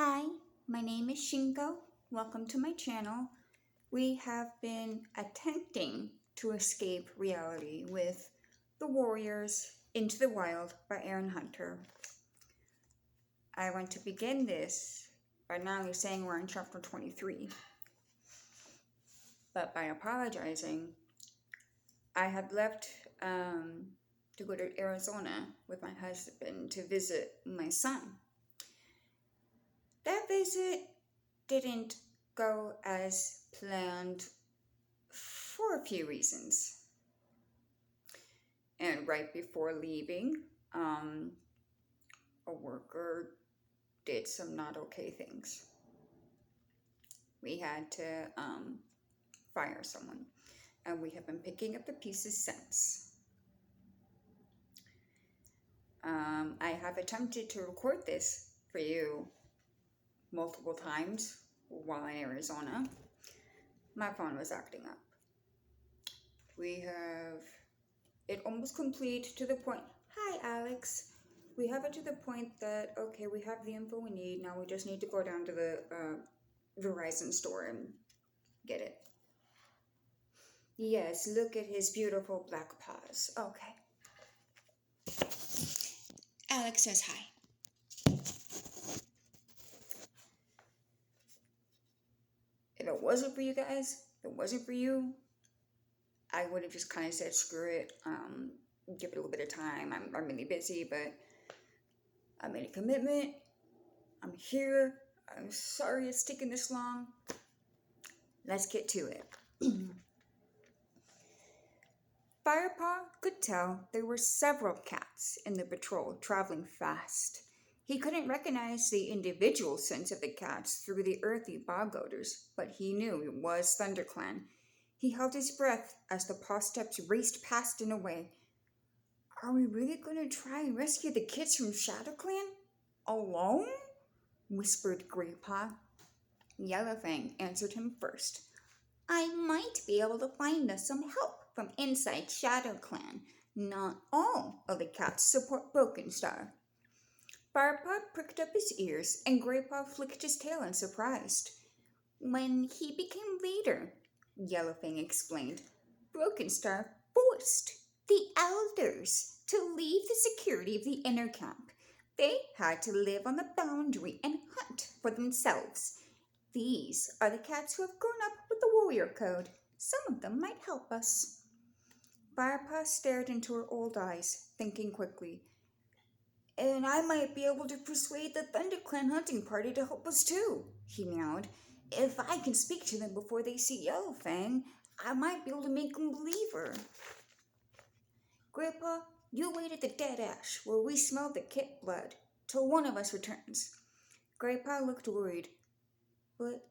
Hi, my name is Shinko. Welcome to my channel. We have been attempting to escape reality with The Warriors Into the Wild by Erin Hunter. I want to begin this by not only saying we're in chapter 23, but by apologizing. I had left to go to Arizona with my husband to visit my son. That visit didn't go as planned for a few reasons. And right before leaving, a worker did some not okay things. We had to fire someone, and we have been picking up the pieces since. I have attempted to record this for you multiple times while in Arizona. My phone was acting up. We have it almost complete to the point. Hi, Alex. We have it to the point that, okay, we have the info we need. Now we just need to go down to the Verizon store and get it. Yes, look at his beautiful black paws. Okay. Alex says hi. If it wasn't for you guys, if it wasn't for you, I would have just kind of said, screw it. Give it a little bit of time. I'm really busy, but I made a commitment. I'm here. I'm sorry it's taken this long. Let's get to it. Firepaw could tell there were several cats in the patrol traveling fast. He couldn't recognize the individual scents of the cats through the earthy bog odors, but he knew it was ThunderClan. He held his breath as the paw steps raced past and away. Are we really going to try and rescue the kids from ShadowClan? Alone? Whispered Greypaw. Yellowfang answered him first. I might be able to find us some help from inside ShadowClan. Not all of the cats support Broken Star. Firepaw pricked up his ears, and Greypaw flicked his tail in surprise. When he became leader, Yellowfang explained, Broken Star forced the elders to leave the security of the inner camp. They had to live on the boundary and hunt for themselves. These are the cats who have grown up with the warrior code. Some of them might help us. Firepaw stared into her old eyes, thinking quickly. And I might be able to persuade the ThunderClan hunting party to help us too, he meowed. If I can speak to them before they see Yellowfang, I might be able to make them believe her. Grandpa, you wait at the dead ash where we smell the kit blood till one of us returns. Grandpa looked worried. But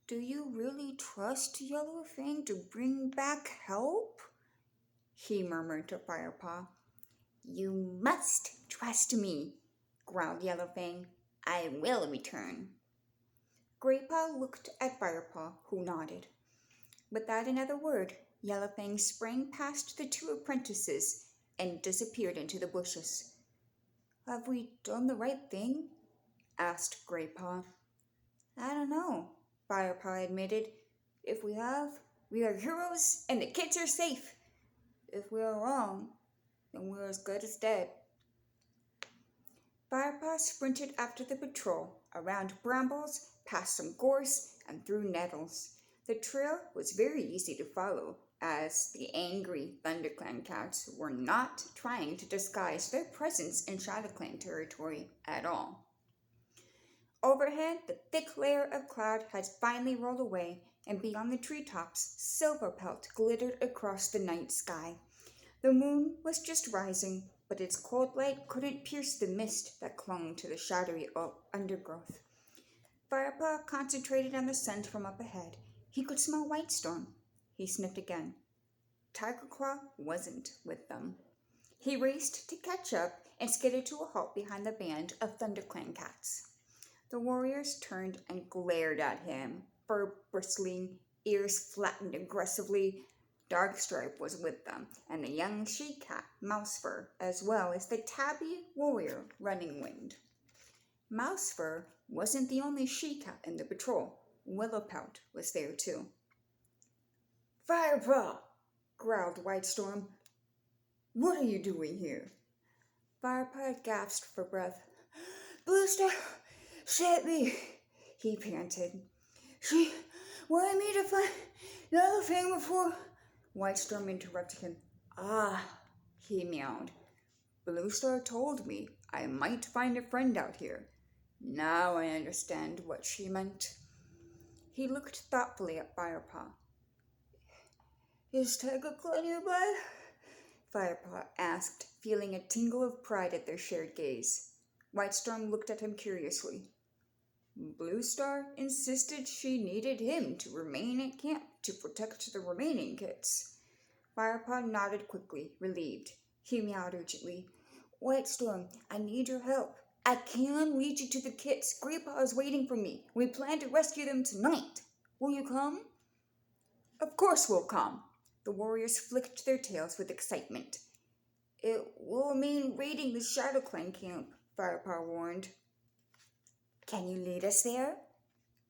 do you really trust Yellowfang to bring back help? He murmured to Firepaw. You must trust me, growled Yellowfang. I will return. Greypaw looked at Firepaw, who nodded. Without another word, Yellowfang sprang past the two apprentices and disappeared into the bushes. Have we done the right thing? Asked Greypaw. I don't know, Firepaw admitted. If we have, we are heroes and the kids are safe. If we are wrong, then we're as good as dead. Firepaw sprinted after the patrol, around brambles, past some gorse, and through nettles. The trail was very easy to follow, as the angry ThunderClan cats were not trying to disguise their presence in ShadowClan territory at all. Overhead, the thick layer of cloud had finally rolled away, and beyond the treetops, Silverpelt glittered across the night sky. The moon was just rising, but its cold light couldn't pierce the mist that clung to the shadowy undergrowth. Firepaw concentrated on the scent from up ahead. He could smell Whitestorm. He sniffed again. Tigerclaw wasn't with them. He raced to catch up and skidded to a halt behind the band of ThunderClan cats. The warriors turned and glared at him, fur bristling, ears flattened aggressively. Darkstripe was with them, and the young she-cat, Mousefur, as well as the tabby warrior, Running Wind. Mousefur wasn't the only she-cat in the patrol. Willowpout was there too. "Firepaw!" growled Whitestorm. "What are you doing here?" Firepaw gasped for breath. "Bluestar sent me," he panted. "She wanted me to find another thing before—" Whitestorm interrupted him. "Ah," he meowed. "Bluestar told me I might find a friend out here. Now I understand what she meant." He looked thoughtfully at Firepaw. "Is Tegakla nearby?" Firepaw asked, feeling a tingle of pride at their shared gaze. Whitestorm looked at him curiously. Bluestar insisted she needed him to remain at camp to protect the remaining kits. Firepaw nodded quickly, relieved. He meowed urgently. "Whitestorm, I need your help. I can lead you to the kits. Grandpa is waiting for me. We plan to rescue them tonight. Will you come?" "Of course we'll come." The warriors flicked their tails with excitement. "It will mean raiding the ShadowClan camp," Firepaw warned. "Can you lead us there?"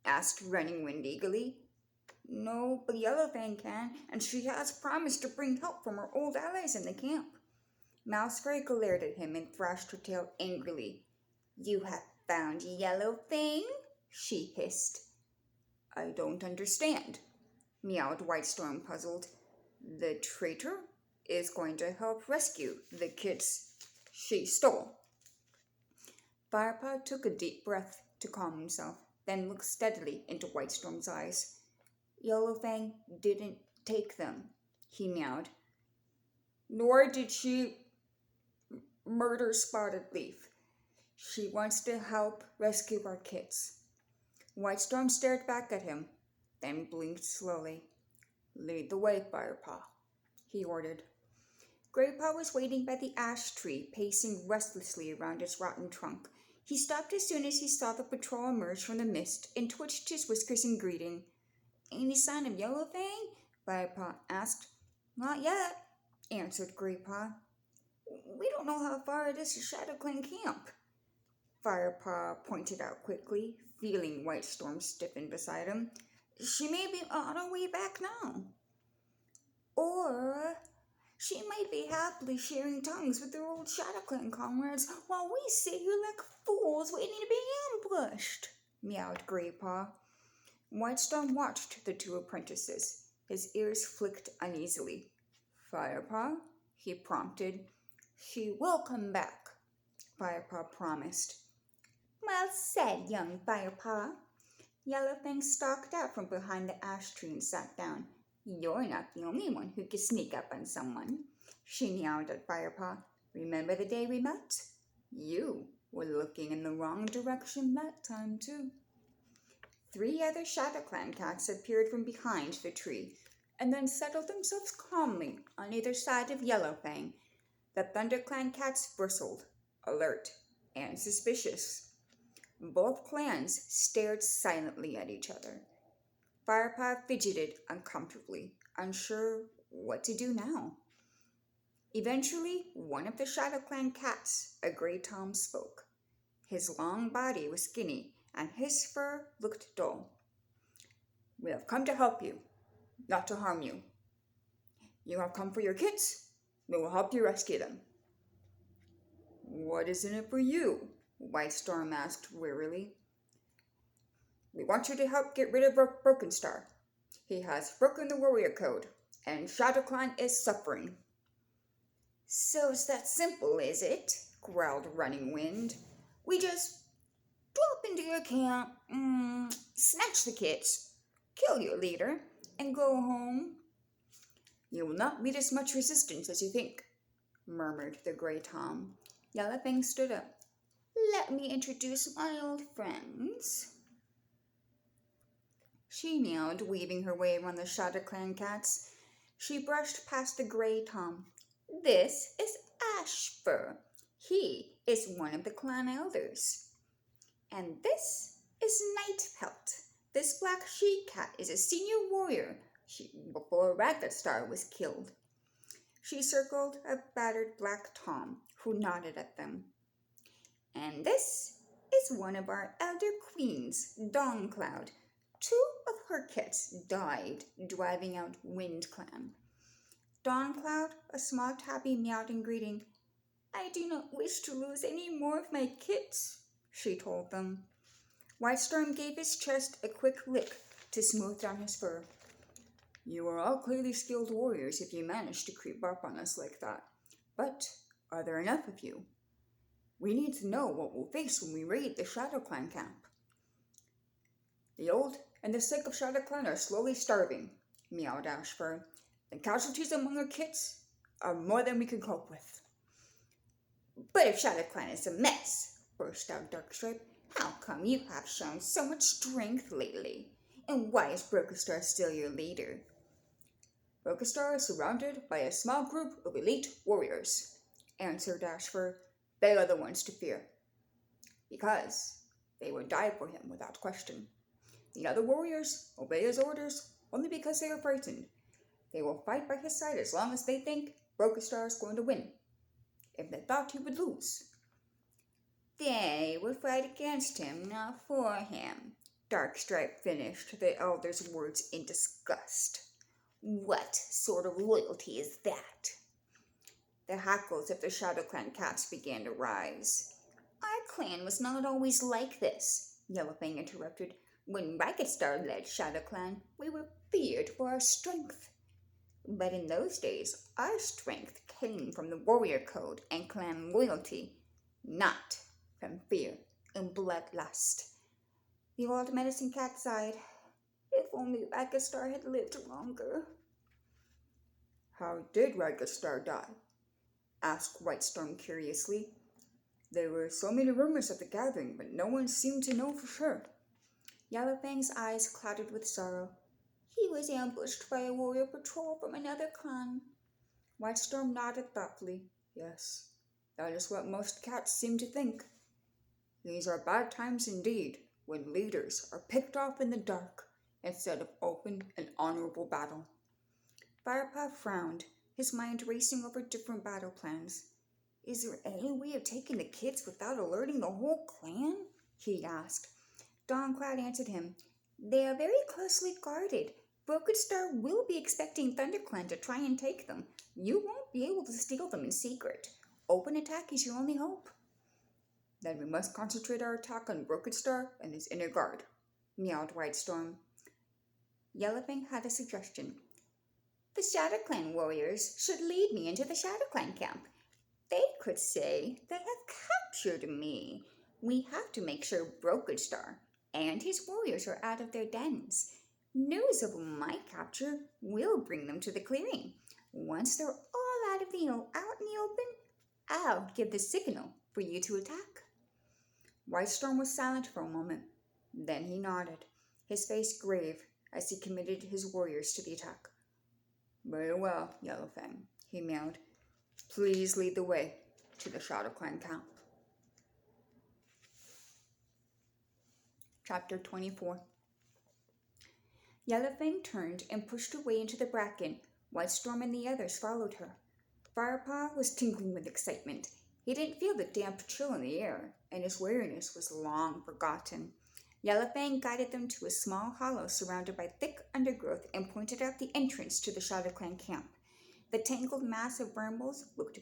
asked Running Wind eagerly. "No, but Yellowfang can, and she has promised to bring help from her old allies in the camp." Mousefur glared at him and thrashed her tail angrily. "You have found Yellowfang?" she hissed. "I don't understand," meowed Whitestorm, puzzled. "The traitor is going to help rescue the kids she stole." Firepaw took a deep breath to calm himself, then looked steadily into Whitestorm's eyes. "Yellowfang didn't take them," he meowed. "Nor did she murder Spotted Leaf. She wants to help rescue our kids." Whitestorm stared back at him, then blinked slowly. "Lead the way, Firepaw," he ordered. Greypaw was waiting by the ash tree, pacing restlessly around its rotten trunk. He stopped as soon as he saw the patrol emerge from the mist and twitched his whiskers in greeting. "Any sign of Yellowfang?" Firepaw asked. "Not yet," answered Greypaw. "We don't know how far it is to ShadowClan camp," Firepaw pointed out quickly, feeling Whitestorm stiffen beside him. "She may be on her way back now. Or she might be happily sharing tongues with her old ShadowClan comrades while we sit here like fools waiting to be ambushed," meowed Greypaw. Whitestorm watched the two apprentices. His ears flicked uneasily. "Firepaw?" he prompted. "She will come back," Firepaw promised. "Well said, young Firepaw." Yellowfang stalked out from behind the ash tree and sat down. "You're not the only one who can sneak up on someone," she meowed at Firepaw. "Remember the day we met? You were looking in the wrong direction that time, too." 3 other ShadowClan cats appeared from behind the tree, and then settled themselves calmly on either side of Yellowfang. The ThunderClan cats bristled, alert and suspicious. Both clans stared silently at each other. Firepaw fidgeted uncomfortably, unsure what to do now. Eventually, one of the ShadowClan cats, a Grey Tom, spoke. His long body was skinny, and his fur looked dull. "We have come to help you, not to harm you. You have come for your kids. We will help you rescue them." "What is in it for you?" Whitestorm asked wearily. "We want you to help get rid of Broken Star. He has broken the warrior code, and ShadowClan is suffering." "So it's that simple, is it?" growled Running Wind. "We just drop into your camp, snatch the kids, kill your leader, and go home?" "You will not meet as much resistance as you think," murmured the Grey Tom. Yellowfang stood up. "Let me introduce my old friends," she meowed, weaving her way around the ShadowClan cats. She brushed past the Grey Tom. "This is Ashfur. He is one of the clan elders. And this is Nightpelt. This black she-cat is a senior warrior before Ragatstar was killed." She circled a battered black Tom, who nodded at them. "And this is one of our elder queens, Dawn Cloud. Two of her kits died driving out Wind Clan. Dawn Cloud, a small tabby, meowed in greeting. I do not wish to lose any more of my kits, she told them. Whitestorm gave his chest a quick lick to smooth down his fur. You are all clearly skilled warriors if you manage to creep up on us like that. But are there enough of you? We need to know what we'll face when we raid the Shadow Clan camp. The old and the sick of Shadow Clan are slowly starving, meowed Ashfur. The casualties among our kits are more than we can cope with. But if Shadow Clan is a mess, burst out Darkstripe, how come you have shown so much strength lately? And why is Brokestar still your leader? Brokestar is surrounded by a small group of elite warriors, answered Ashfur. They are the ones to fear, because they would die for him without question. The other warriors obey his orders only because they are frightened. They will fight by his side as long as they think Brokestar is going to win. If they thought he would lose, they would fight against him, not for him. Darkstripe finished the elder's words in disgust. What sort of loyalty is that? The hackles of the Shadow Clan cats began to rise. Our clan was not always like this, Yellowfang interrupted. When Ragged-Star led Shadow Clan, we were feared for our strength. But in those days, our strength came from the warrior code and clan loyalty, not from fear and bloodlust. The old medicine cat sighed. If only Ragged-Star had lived longer. How did Ragged-Star die? Asked Whitestorm curiously. There were so many rumors at the gathering, but no one seemed to know for sure. Yellowfang's eyes clouded with sorrow. He was ambushed by a warrior patrol from another clan. Whitestorm nodded thoughtfully. Yes, that is what most cats seem to think. These are bad times indeed, when leaders are picked off in the dark instead of open and honorable battle. Firepaw frowned, his mind racing over different battle plans. Is there any way of taking the kids without alerting the whole clan? He asked. Dawncloud answered him. They are very closely guarded. Brokenstar will be expecting ThunderClan to try and take them. You won't be able to steal them in secret. Open attack is your only hope. Then we must concentrate our attack on Brokenstar and his inner guard, meowed Whitestorm. Yellowfang had a suggestion. The Shadow Clan warriors should lead me into the Shadow Clan camp. They could say they have captured me. We have to make sure Brokenstar and his warriors are out of their dens. News of my capture will bring them to the clearing. Once they're all out in the open, I'll give the signal for you to attack. Whitestorm was silent for a moment. Then he nodded, his face grave as he committed his warriors to the attack. Very well, Yellowfang, he meowed. Please lead the way to the Shadow Clan camp. Chapter 24. Yellowfang turned and pushed her way into the bracken. Whitestorm and the others followed her. Firepaw was tingling with excitement. He didn't feel the damp chill in the air, and his weariness was long forgotten. Yellowfang guided them to a small hollow surrounded by thick undergrowth and pointed out the entrance to the Shadow Clan camp. The tangled mass of brambles looked